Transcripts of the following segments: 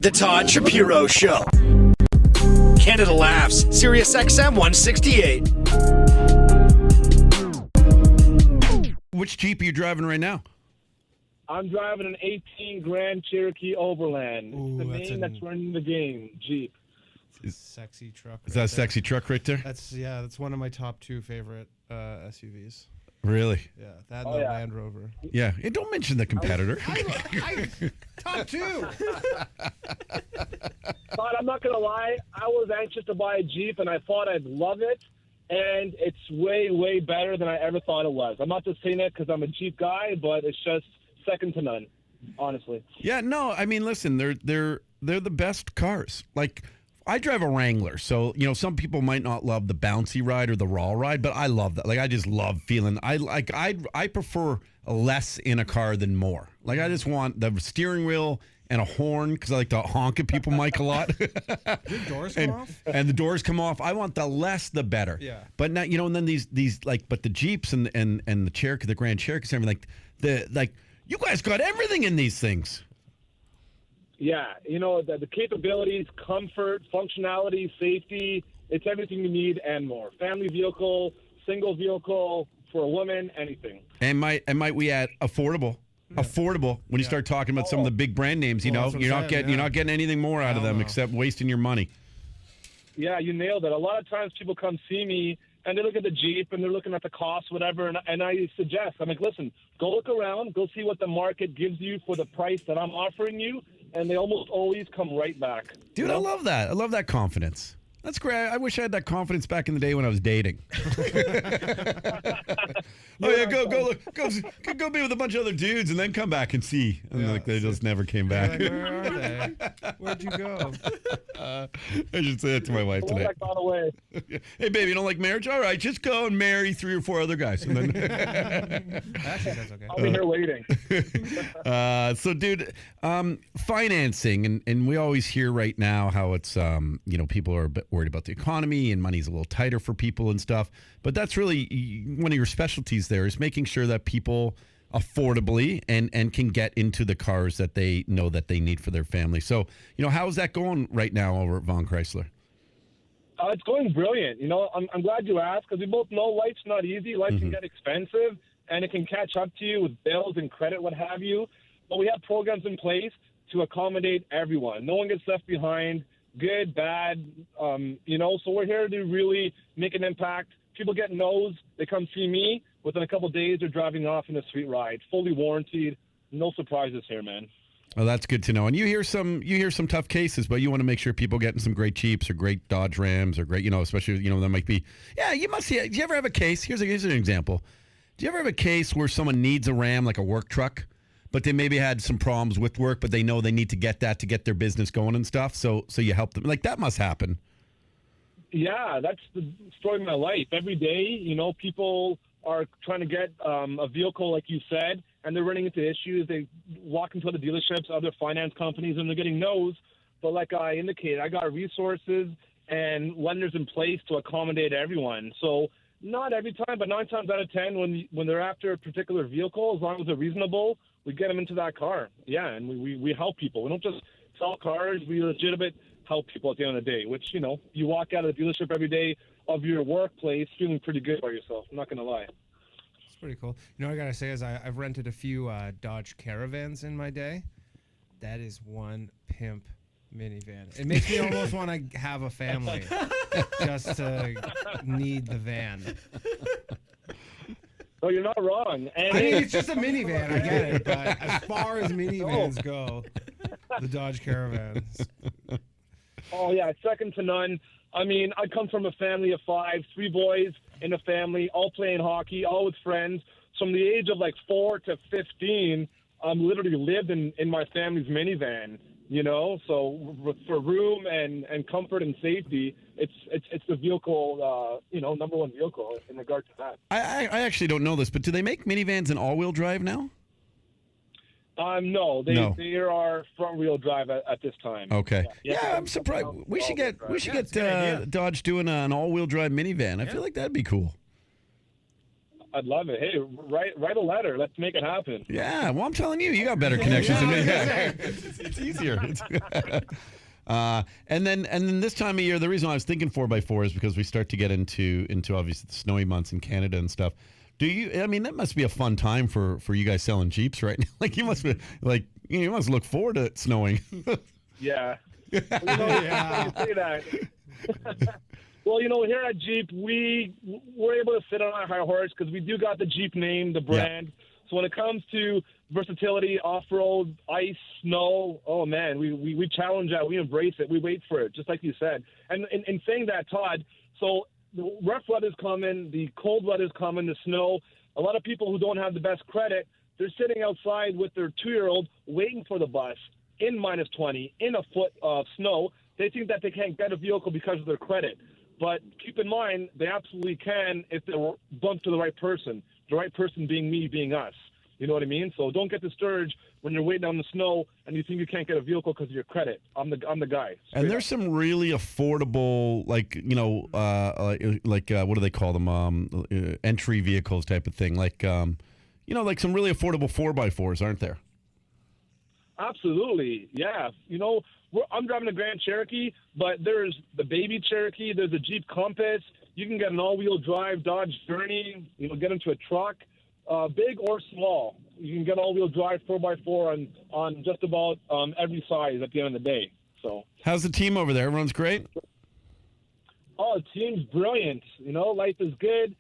The Todd Shapiro Show. Canada Laughs, SiriusXM 168. Which Jeep are you driving right now? I'm driving an 18 Grand Cherokee Overland. Ooh, It's the name that's running the game, Jeep. Sexy truck. Is that a sexy truck right there? That's one of my top 2 favorite SUVs. Really? Yeah, that and the Land Rover. Yeah. Hey, don't mention the competitor. Top 2. But I'm not going to lie, I was anxious to buy a Jeep, and I thought I'd love it, and it's way, way better than I ever thought it was. I'm not just saying that because I'm a Jeep guy, but it's just second to none, honestly. Yeah, no, I mean, listen, they're the best cars. Like, I drive a Wrangler, so some people might not love the bouncy ride or the raw ride, but I love that. Like, I just love feeling. I prefer less in a car than more. Like, I just want the steering wheel and a horn because I like to honk at people, Mike, a lot. The doors come off? And the doors come off. I want the less, the better. Yeah. But now, and then these but the Jeeps and the Cherokee, the Grand Cherokees, and everything, you guys got everything in these things. Yeah, the capabilities, comfort, functionality, safety, it's everything you need and more. Family vehicle, single vehicle, for a woman, anything. And might we add affordable? Affordable when you start talking about some of the big brand names, you're not getting anything more out of them except wasting your money. Yeah, you nailed it. A lot of times people come see me and they look at the Jeep and they're looking at the cost, whatever, and I suggest, I'm like, listen, go look around, go see what the market gives you for the price that I'm offering you, and they almost always come right back. Dude, I love that. I love that confidence. That's great. I wish I had that confidence back in the day when I was dating. Go be with a bunch of other dudes and then come back and see. And they just never came back. Where are they? Where'd you go? I should say that to my wife today. Hey, baby, you don't like marriage? All right, just go and marry 3 or 4 other guys. And then Actually, that's okay. I'll be here waiting. So, dude, financing, and we always hear right now how it's, people are a bit worried about the economy and money's a little tighter for people and stuff. But that's really one of your specialties there is making sure that people affordably and can get into the cars that they know that they need for their family. So, how's that going right now over at Vaughan Chrysler? It's going brilliant. I'm glad you asked because we both know life's not easy. Life can get expensive, and it can catch up to you with bills and credit, what have you. But we have programs in place to accommodate everyone. No one gets left behind, good, bad, So we're here to really make an impact. People get no's. They come see me. Within a couple of days, they're driving off in a sweet ride, fully warranted. No surprises here, man. Well, that's good to know. And you hear some tough cases, but you want to make sure people getting some great Jeeps or great Dodge Rams or great, especially, that might be. Yeah, you must see. Do you ever have a case? Here's an example. Do you ever have a case where someone needs a Ram, like a work truck, but they maybe had some problems with work, but they know they need to get that to get their business going and stuff? So you help them. Like, that must happen. Yeah, that's the story of my life. Every day, people are trying to get a vehicle, like you said, and they're running into issues. They walk into the dealerships, other finance companies, and they're getting no's. But like I indicated, I got resources and lenders in place to accommodate everyone. So not every time, but 9 times out of 10, when they're after a particular vehicle, as long as they're reasonable, we get them into that car. Yeah, and we help people. We don't just sell cars. We legitimate help people at the end of the day, which, you walk out of the dealership every day of your workplace feeling pretty good about yourself. I'm not going to lie. It's pretty cool. What I got to say is I've rented a few Dodge Caravans in my day. That is one pimp minivan. It makes me almost want to have a family just to need the van. Oh, you're not wrong. And I mean, it's just a minivan. I get it. But as far as minivans go, the Dodge Caravans. Oh, yeah, second to none. I mean, I come from a family of 5, 3 boys in a family, all playing hockey, all with friends. From the age of 4 to 15, literally lived in my family's minivan, So for room and comfort and safety, it's the vehicle, number one vehicle in regard to that. I actually don't know this, but do they make minivans in all-wheel drive now? No, they are front-wheel drive at this time. Okay. Yeah, I'm surprised. We should get Dodge doing an all-wheel drive minivan. I feel like that'd be cool. I'd love it. Hey, write a letter. Let's make it happen. Yeah, well, I'm telling you, you got better connections than me. It's easier. And then this time of year, the reason I was thinking 4x4 is because we start to get into obviously the snowy months in Canada and stuff. I mean, that must be a fun time for you guys selling Jeeps right now. Like you must be like, you must look forward to it snowing. Yeah. You say that. Well, here at Jeep, we're able to sit on our high horse because we do got the Jeep name, the brand. Yeah. So when it comes to versatility, off-road, ice, snow, oh, man, we challenge that. We embrace it. We wait for it, just like you said. And in saying that, Todd, so the rough weather's coming, the cold weather's coming, the snow. A lot of people who don't have the best credit, they're sitting outside with their 2-year-old waiting for the bus in minus 20, in a foot of snow. They think that they can't get a vehicle because of their credit. But keep in mind, they absolutely can if they bump to the right person being me, being us. You know what I mean? So don't get discouraged when you're waiting on the snow and you think you can't get a vehicle because of your credit. I'm the guy. And there's some really affordable, like what do they call them? Entry vehicles type of thing. Like, like some really affordable 4x4s, aren't there? Absolutely, yeah. I'm driving a Grand Cherokee, but there's the baby Cherokee. There's a Jeep Compass. You can get an all-wheel drive Dodge Journey. Get into a truck, big or small. You can get all-wheel drive 4x4 on just about every size at the end of the day. So, how's the team over there? Everyone's great? Oh, the team's brilliant. Life is good.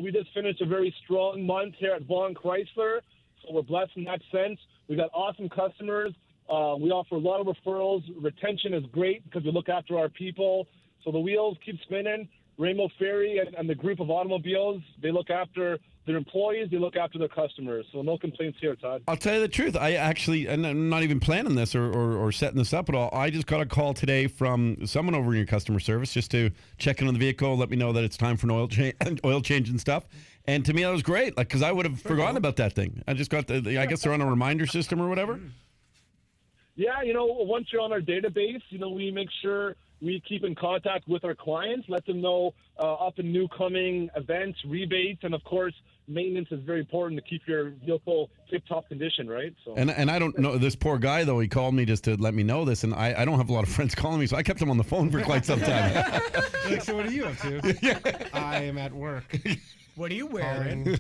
We just finished a very strong month here at Vaughan Chrysler, so we're blessed in that sense. We got awesome customers. We offer a lot of referrals. Retention is great because we look after our people. So the wheels keep spinning. Rainbow Ferry and the group of automobiles, they look after their employees. They look after their customers. So no complaints here, Todd. I'll tell you the truth. I actually, and I'm not even planning this or setting this up at all. I just got a call today from someone over in your customer service just to check in on the vehicle, let me know that it's time for an oil change and stuff. And to me, that was great. Like, because I would have forgotten about that thing. I just got I guess they're on a reminder system or whatever. Yeah, once you're on our database, we make sure we keep in contact with our clients, let them know up and new coming events, rebates, and of course, maintenance is very important to keep your vehicle tip-top condition, right? So. And I don't know, this poor guy, though, he called me just to let me know this, and I don't have a lot of friends calling me, so I kept him on the phone for quite some time. So what are you up to? I am at work. What are you wearing?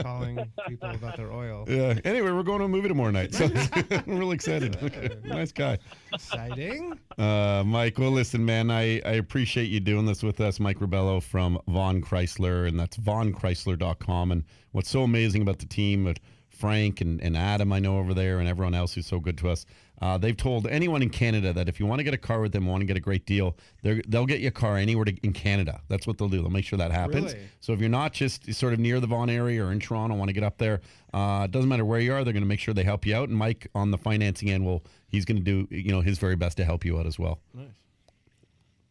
Calling people about their oil. Yeah. Anyway, we're going to a movie tomorrow night, so I'm really excited. Nice guy. Exciting. Mike, well, listen, man, I appreciate you doing this with us. Mike Rebelo from Vaughan Chrysler, and that's VaughanChrysler.com. And what's so amazing about the team, with Frank and Adam, I know over there, and everyone else who's so good to us, they've told anyone in Canada that if you want to get a car with them, want to get a great deal, they'll get you a car anywhere in Canada. That's what they'll do. They'll make sure that happens. Really? So if you're not just sort of near the Vaughan area or in Toronto, want to get up there, it doesn't matter where you are. They're going to make sure they help you out. And Mike on the financing end, he's going to do his very best to help you out as well. Nice.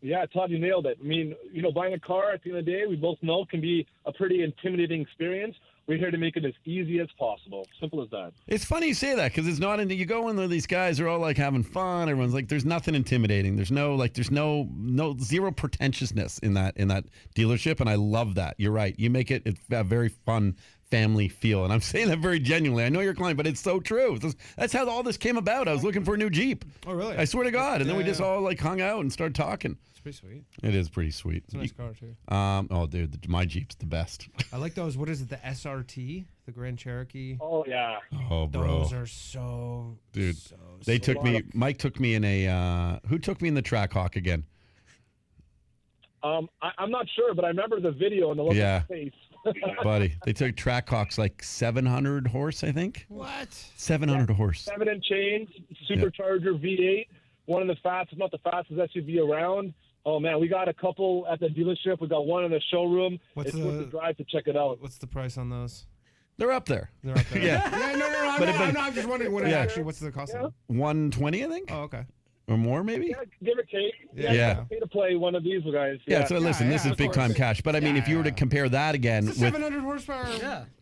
Yeah, Todd, you nailed it. I mean, buying a car at the end of the day, we both know can be a pretty intimidating experience. We're here to make it as easy as possible. Simple as that. It's funny you say that because it's not. You go in there, these guys are all like having fun. Everyone's like, there's nothing intimidating. There's zero pretentiousness in that dealership, and I love that. You're right. You make it a very fun family feel, and I'm saying that very genuinely. I know you're a client, but it's so true. That's how all this came about. I was looking for a new Jeep. Oh, really? I swear to God. And then we just all like hung out and started talking. It's pretty sweet. It is pretty sweet. It's a nice car too. Oh, dude, my Jeep's the best. I like those. What is it? The SRT, the Grand Cherokee. Oh yeah. Oh, bro. Those are so. Dude, so they took me. Mike took me in a. Who took me in the Trackhawk again? I'm not sure, but I remember the video and the look on his face. Buddy, they took Trackhawks like 700 horse, I think. What? 700 horse. 7 and change, supercharger V8, one of the fastest, not the fastest SUV around. Oh man, we got a couple at the dealership. We got one in the showroom. It's worth the drive to check it out. What's the price on those? They're up there. They're up there. Yeah. No. I'm just wondering what what's the cost of them? 120, I think. Oh, okay. Or more, maybe? Yeah, give or take. Yeah. Pay to play one of these guys. Yeah, so listen, this is big time cash. But I mean, if you were to compare that again with 700 horsepower.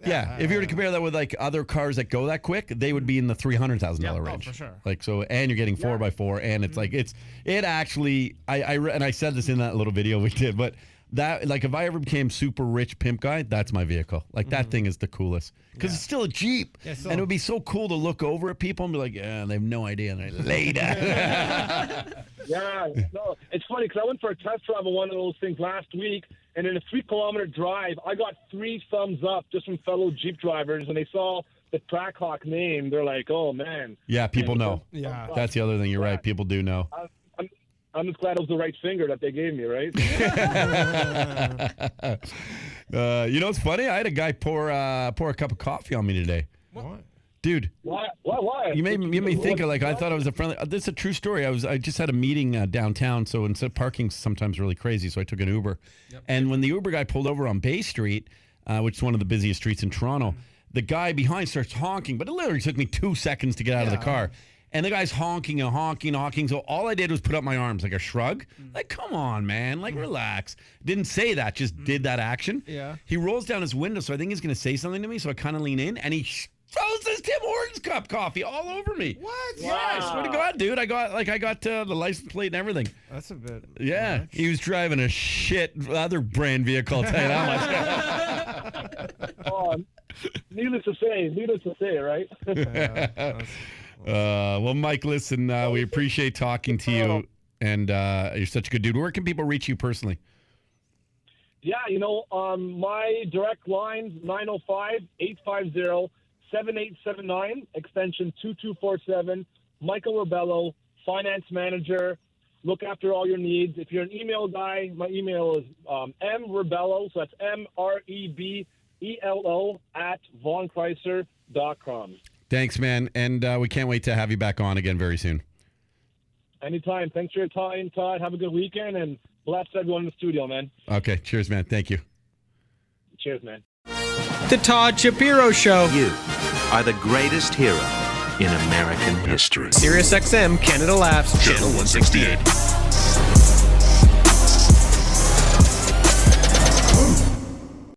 Yeah. If you were to compare that with like other cars that go that quick, they would be in the $300,000 range. Oh, for sure. Like so, and you're getting 4x4, and it's like it actually. I said this in that little video we did, but that, like, if I ever became super rich pimp guy, that's my vehicle. Like, that thing is the coolest because it's still a Jeep, and it would be so cool to look over at people and be like, yeah, they have no idea, and they're later. Yeah, no, it's funny because I went for a test drive of one of those things last week, and in a 3-kilometer drive, I got 3 thumbs up just from fellow Jeep drivers, and they saw the Trackhawk name. They're like, "Oh man." Yeah, people know. Yeah. That's the other thing. You're right. People do know. I'm just glad it was the right finger that they gave me, right? You know what's funny? I had a guy pour a cup of coffee on me today. What? Dude. Why? You made me think of, like, I thought I was a friendly. This is a true story. I just had a meeting downtown, so instead parking's sometimes really crazy, so I took an Uber. Yep. And when the Uber guy pulled over on Bay Street, which is one of the busiest streets in Toronto, the guy behind starts honking, but it literally took me 2 seconds to get out of the car. And the guy's honking and honking and honking. So all I did was put up my arms like a shrug. Like, come on, man. Like, relax. Didn't say that. Just did that action. Yeah. He rolls down his window, so I think he's going to say something to me. So I kind of lean in, and he throws this Tim Hortons cup coffee all over me. What? Yeah, I swear to God, dude. I got the license plate and everything. That's a bit. Yeah. much. He was driving a shit other brand vehicle. I'll tell you that much. Oh, needless to say, right? Well, Mike, listen, we appreciate talking to you, and you're such a good dude. Where can people reach you personally? Yeah, my direct line's 905-850-7879, extension 2247. Michael Rebelo, finance manager. Look after all your needs. If you're an email guy, my email is mrebelo, so that's MREBELO @Vaughnchrysler.com. Thanks, man, and we can't wait to have you back on again very soon. Anytime. Thanks for your time, Todd. Have a good weekend, and bless everyone in the studio, man. Okay, cheers, man. Thank you. Cheers, man. The Todd Shapiro Show. You are the greatest hero in American history. SiriusXM Canada Laughs Channel 168.